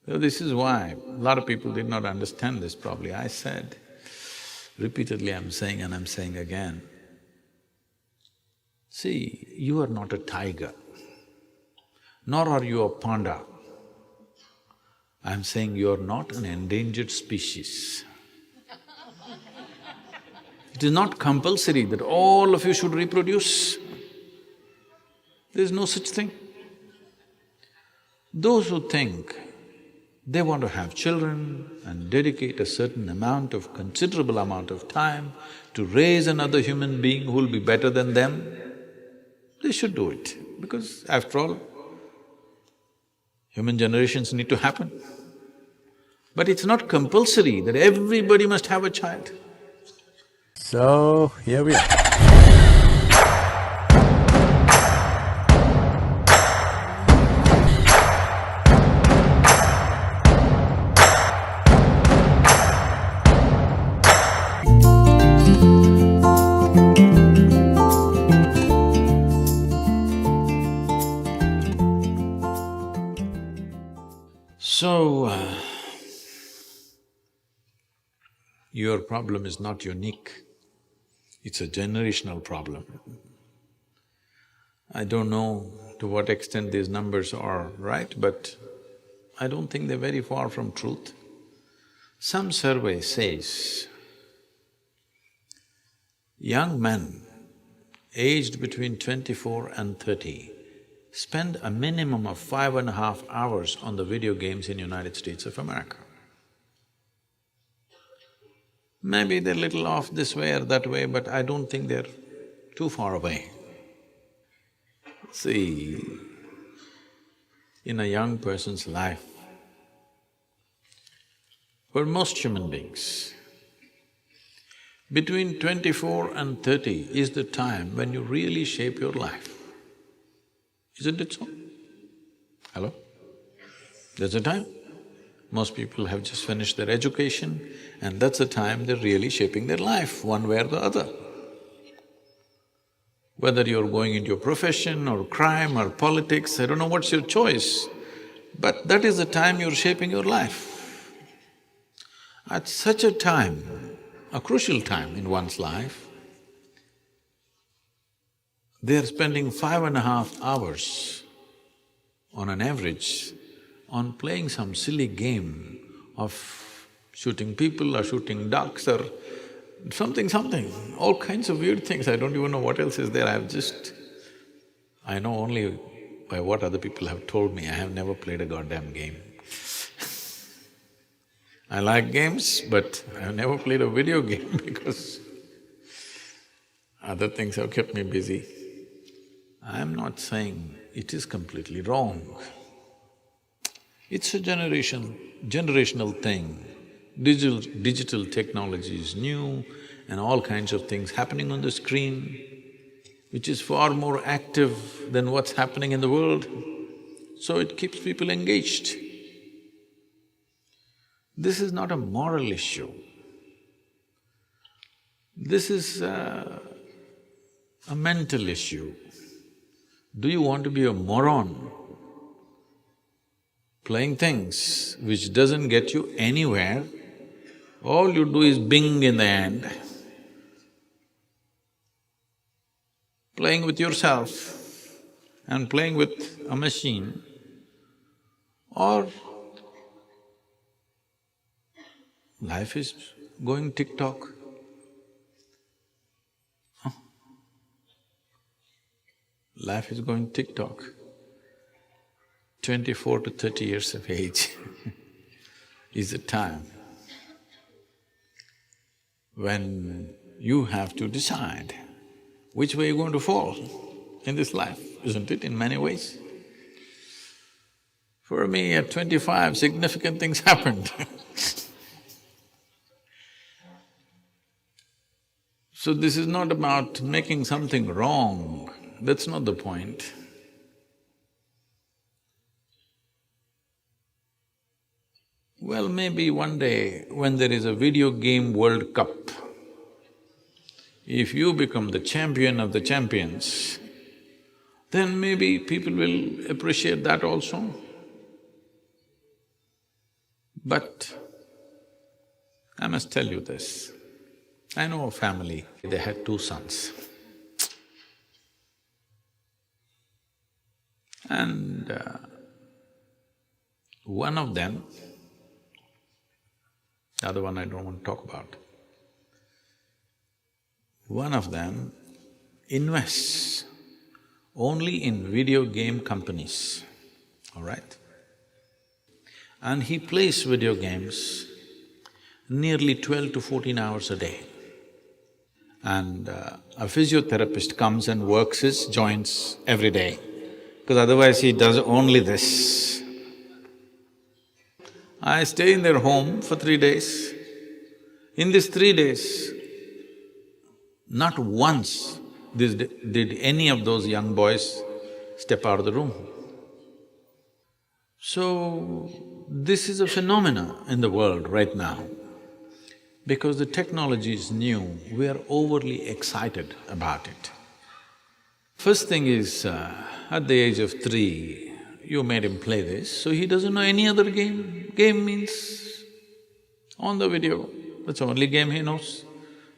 So this is why a lot of people did not understand this probably. I said, repeatedly I'm saying and I'm saying again, see, you are not a tiger, nor are you a panda. I'm saying you are not an endangered species. It is not compulsory that all of you should reproduce. There is no such thing. Those who think they want to have children and dedicate a certain amount of… considerable amount of time to raise another human being who will be better than them, they should do it, because after all, human generations need to happen. But it's not compulsory that everybody must have a child. So, here we are. So, your problem is not unique, it's a generational problem. I don't know to what extent these numbers are right, but I don't think they're very far from truth. Some survey says young men aged between 24 and 30 spend a minimum of 5.5 hours on the video games in United States of America. Maybe they're little off this way or that way, but I don't think they're too far away. See, in a young person's life, for most human beings, between 24 and 30 is the time when you really shape your life. Isn't it so? Hello? That's the time. Most people have just finished their education and that's the time they're really shaping their life, one way or the other. Whether you're going into a profession or crime or politics, I don't know what's your choice, but that is the time you're shaping your life. At such a time, a crucial time in one's life, they're spending 5.5 hours on an average on playing some silly game of shooting people or shooting ducks or something, all kinds of weird things. I don't even know what else is there. I know only by what other people have told me. I have never played a goddamn game. I like games, but I've never played a video game because other things have kept me busy. I'm not saying it is completely wrong. It's a generational thing. Digital technology is new and all kinds of things happening on the screen, which is far more active than what's happening in the world, so it keeps people engaged. This is not a moral issue. This is a mental issue. Do you want to be a moron playing things which doesn't get you anywhere? All you do is bing in the end. Playing with yourself and playing with a machine, or life is going tick-tock. Life is going tick-tock. 24 to 30 years of age is the time when you have to decide which way you're going to fall in this life, isn't it, in many ways? For me, at 25, significant things happened So this is not about making something wrong, that's not the point. Well, maybe one day when there is a video game World Cup, if you become the champion of the champions, then maybe people will appreciate that also. But I must tell you this, I know a family, they had two sons. And one of them, the other one I don't want to talk about, one of them invests only in video game companies, all right? And he plays video games nearly 12 to 14 hours a day. And a physiotherapist comes and works his joints every day, because otherwise he does only this. I stay in their home for 3 days. In these 3 days, not once did any of those young boys step out of the room. So, this is a phenomena in the world right now. Because the technology is new, we are overly excited about it. First thing is, at the age of 3, you made him play this, so he doesn't know any other game. Game means on the video, that's the only game he knows.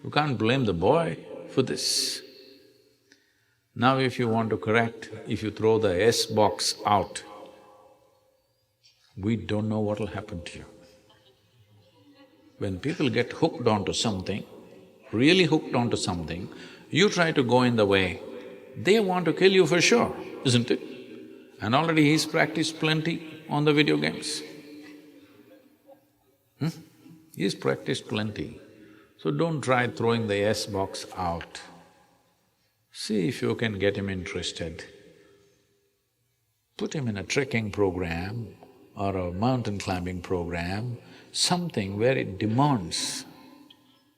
You can't blame the boy for this. Now if you want to correct, if you throw the S box out, we don't know what'll happen to you. When people get hooked onto something, really hooked onto something, you try to go in the way, they want to kill you for sure, isn't it? And already he's practiced plenty on the video games. He's practiced plenty. So don't try throwing the S box out. See if you can get him interested. Put him in a trekking program or a mountain climbing program, something where it demands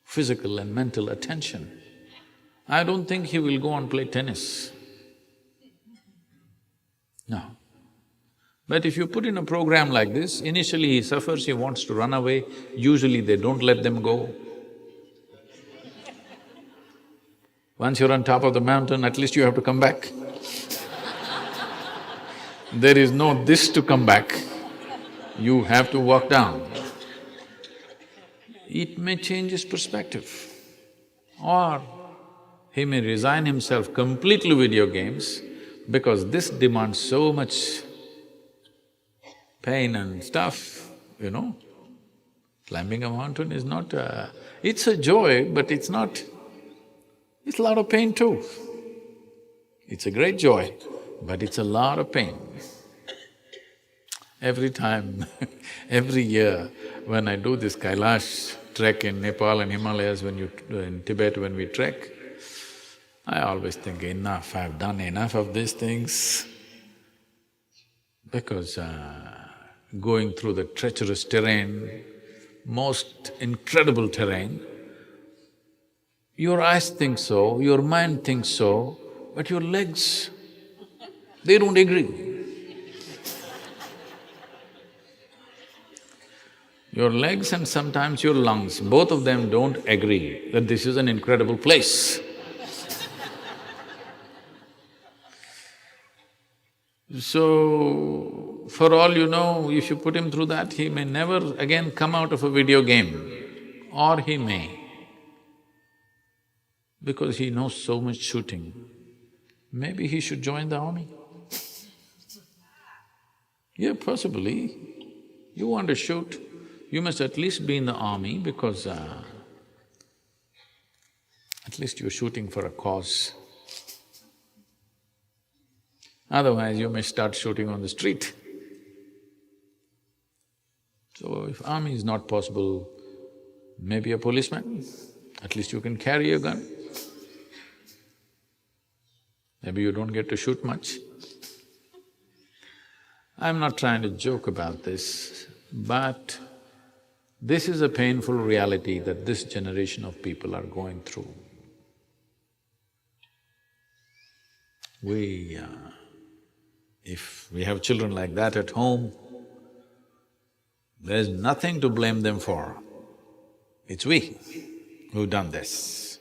physical and mental attention. I don't think he will go and play tennis. No. But if you put in a program like this, initially he suffers, he wants to run away, usually they don't let them go. Once you're on top of the mountain, at least you have to come back. There is no this to come back, you have to walk down. It may change his perspective. Or he may resign himself completely to video games because this demands so much pain and stuff, you know. Climbing a mountain is not it's a joy, but it's not… it's a lot of pain too. It's a great joy, but it's a lot of pain. Every time, every year, when I do this Kailash trek in Nepal and Himalayas, in Tibet when we trek, I always think, enough, I've done enough of these things. Because going through the treacherous terrain, most incredible terrain, your eyes think so, your mind thinks so, but your legs, they don't agree. Your legs and sometimes your lungs, both of them don't agree that this is an incredible place. So, for all you know, if you put him through that, he may never again come out of a video game, or he may, because he knows so much shooting. Maybe he should join the army. Yeah, possibly. You want to shoot, you must at least be in the army because at least you're shooting for a cause. Otherwise, you may start shooting on the street. So, if army is not possible, maybe a policeman, at least you can carry a gun. Maybe you don't get to shoot much. I'm not trying to joke about this, but this is a painful reality that this generation of people are going through. If we have children like that at home, there's nothing to blame them for. It's we who've done this.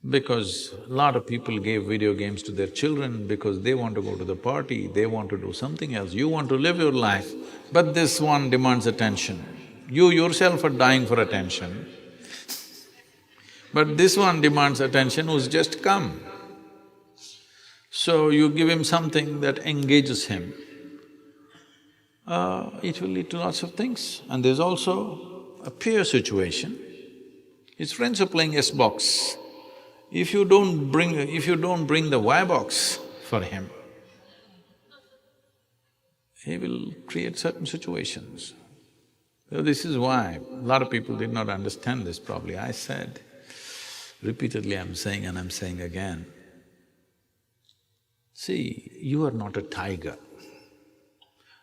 Because a lot of people gave video games to their children because they want to go to the party, they want to do something else. You want to live your life, but this one demands attention. You yourself are dying for attention, but this one demands attention who's just come. So you give him something that engages him, it will lead to lots of things. And there's also a peer situation. His friends are playing S-box. If you don't bring the Y-box for him, he will create certain situations. So this is why a lot of people did not understand this probably. I said, repeatedly I'm saying and I'm saying again, see, you are not a tiger,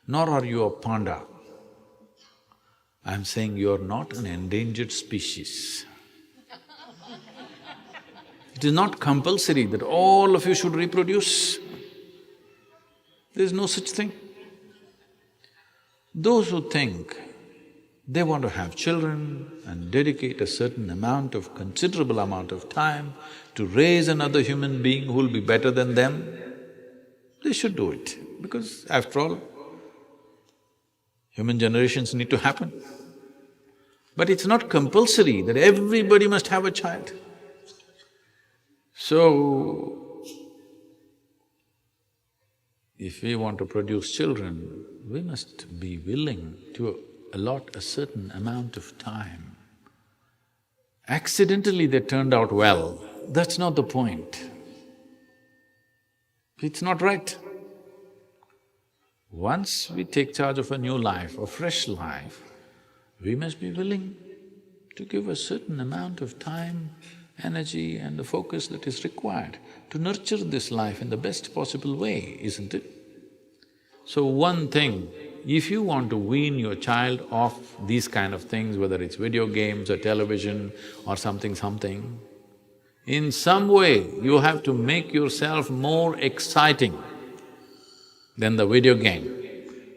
nor are you a panda. I'm saying you are not an endangered species. It is not compulsory that all of you should reproduce. There is no such thing. Those who think they want to have children and dedicate a certain amount of… considerable amount of time to raise another human being who will be better than them, they should do it, because after all, human generations need to happen. But it's not compulsory that everybody must have a child. So, if we want to produce children, we must be willing to allot a certain amount of time. Accidentally they turned out well, that's not the point. It's not right. Once we take charge of a new life, a fresh life, we must be willing to give a certain amount of time, energy and the focus that is required to nurture this life in the best possible way, isn't it? So one thing, if you want to wean your child off these kind of things, whether it's video games or television or something, in some way you have to make yourself more exciting than the video game,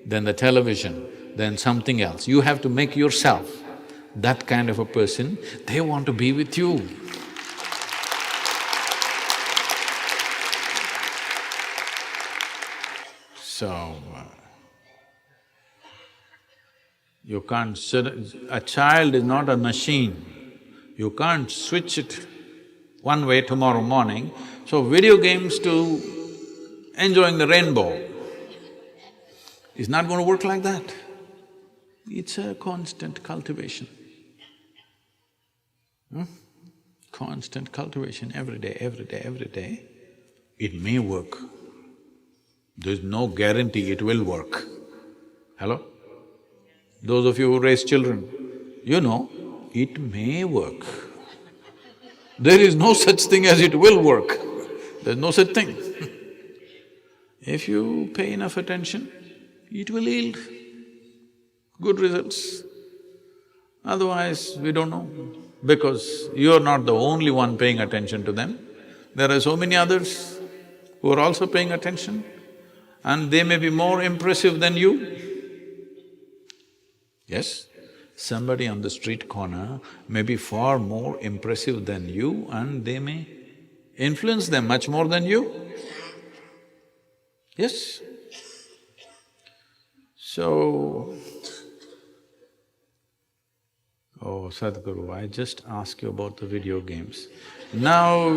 than the television, than something else. You have to make yourself that kind of a person, they want to be with you. So, you can't… a child is not a machine. You can't switch it one way tomorrow morning. So video games to enjoying the rainbow, it's not going to work like that. It's a constant cultivation. Constant cultivation every day, every day, every day. It may work. There's no guarantee it will work. Hello? Those of you who raise children, you know, it may work. There is no such thing as it will work. There's no such thing. If you pay enough attention, it will yield good results. Otherwise, we don't know, because you're not the only one paying attention to them. There are so many others who are also paying attention, and they may be more impressive than you. Yes, somebody on the street corner may be far more impressive than you and they may influence them much more than you. Yes. So, oh Sadhguru, I just asked you about the video games. Now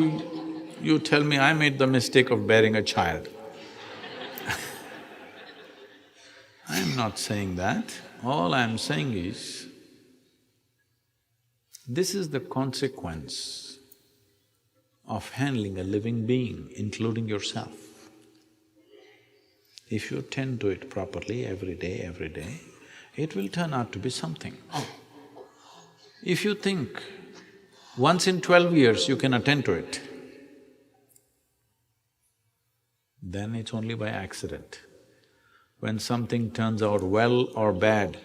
you tell me I made the mistake of bearing a child. I'm not saying that. All I'm saying is, this is the consequence of handling a living being, including yourself. If you tend to it properly every day, it will turn out to be something. If you think once in 12 years you can attend to it, then it's only by accident. When something turns out well or bad,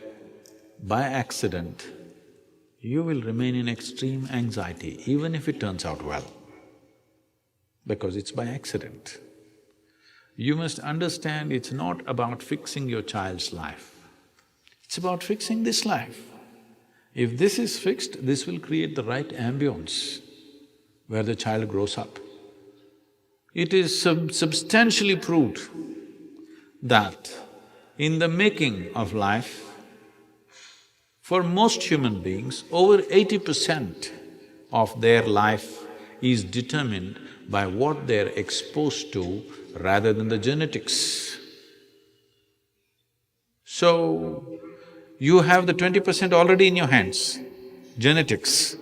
by accident, you will remain in extreme anxiety even if it turns out well, because it's by accident. You must understand it's not about fixing your child's life, it's about fixing this life. If this is fixed, this will create the right ambience where the child grows up. It is substantially proved that In the making of life, for most human beings, over 80% of their life is determined by what they're exposed to rather than the genetics. So, you have the 20% already in your hands, genetics.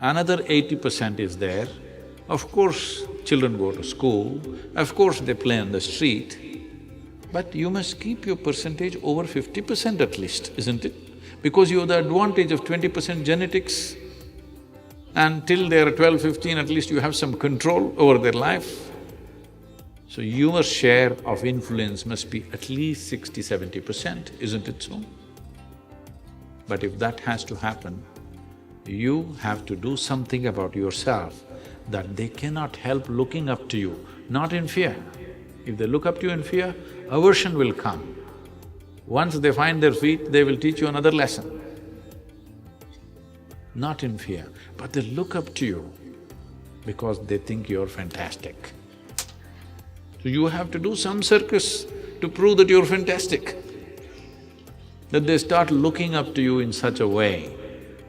Another 80% is there. Of course, children go to school, of course they play on the street, but you must keep your percentage over 50% at least, isn't it? Because you have the advantage of 20% genetics, and till they're 12, 15, at least you have some control over their life. So your share of influence must be at least 60–70%, isn't it so? But if that has to happen, you have to do something about yourself that they cannot help looking up to you, not in fear. If they look up to you in fear, aversion will come. Once they find their feet, they will teach you another lesson. Not in fear, but they look up to you because they think you're fantastic. So you have to do some circus to prove that you're fantastic. That they start looking up to you in such a way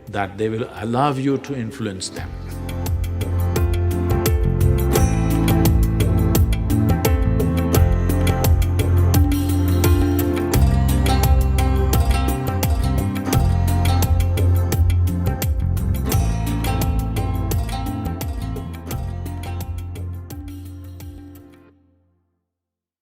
that they will allow you to influence them.